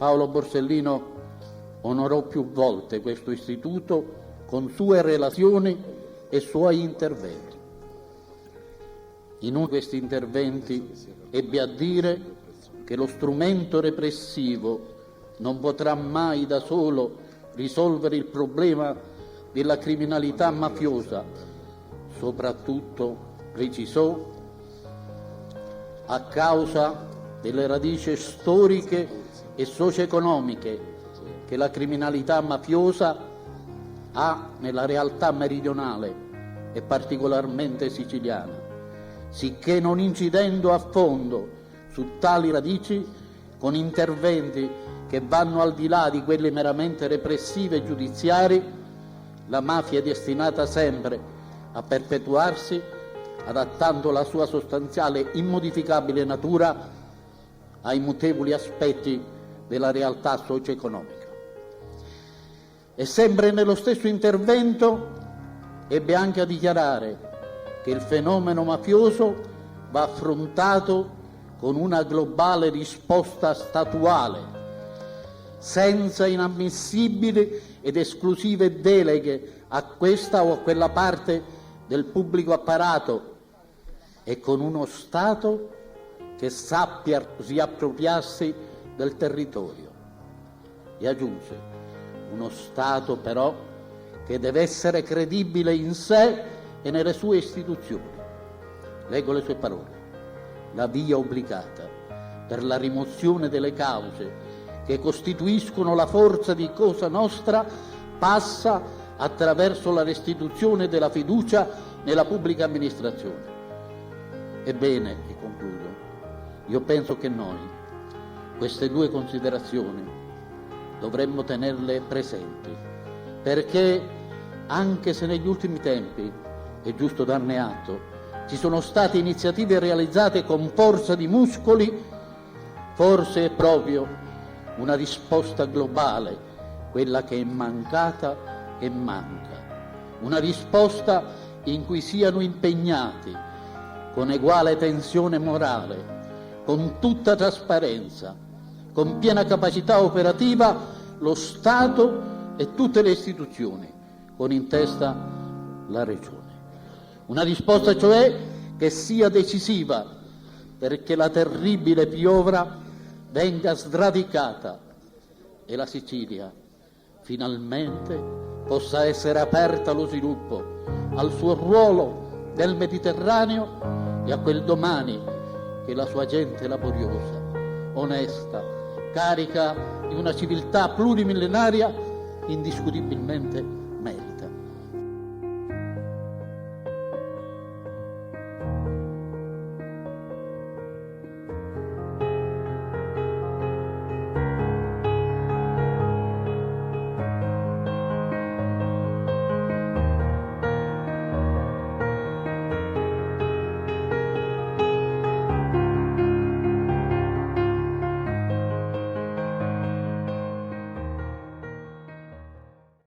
Paolo Borsellino onorò più volte questo istituto con sue relazioni e suoi interventi. In uno di questi interventi ebbe a dire che lo strumento repressivo non potrà mai da solo risolvere il problema della criminalità mafiosa, soprattutto, precisò, a causa delle radici storiche e socio-economiche che la criminalità mafiosa ha nella realtà meridionale e particolarmente siciliana, sicché non incidendo a fondo su tali radici con interventi che vanno al di là di quelli meramente repressivi e giudiziari, la mafia è destinata sempre a perpetuarsi, adattando la sua sostanziale immodificabile natura ai mutevoli aspetti della realtà socio-economica. E sempre nello stesso intervento ebbe anche a dichiarare che il fenomeno mafioso va affrontato con una globale risposta statuale, senza inammissibili ed esclusive deleghe a questa o a quella parte del pubblico apparato, e con uno Stato che sappia riappropriarsi del territorio. E aggiunge, uno Stato però che deve essere credibile in sé e nelle sue istituzioni. Leggo le sue parole. La via obbligata per la rimozione delle cause che costituiscono la forza di Cosa Nostra passa attraverso la restituzione della fiducia nella pubblica amministrazione. Ebbene, e concludo, io penso che noi queste due considerazioni dovremmo tenerle presenti, perché anche se negli ultimi tempi, è giusto darne atto, ci sono state iniziative realizzate con forza di muscoli, forse è proprio una risposta globale quella che è mancata e manca, una risposta in cui siano impegnati con eguale tensione morale, con tutta trasparenza, con piena capacità operativa lo Stato e tutte le istituzioni, con in testa la Regione. Una risposta cioè che sia decisiva perché la terribile piovra venga sradicata e la Sicilia finalmente possa essere aperta allo sviluppo, al suo ruolo nel Mediterraneo e a quel domani che la sua gente laboriosa, onesta, carica di una civiltà plurimillenaria indiscutibilmente merita.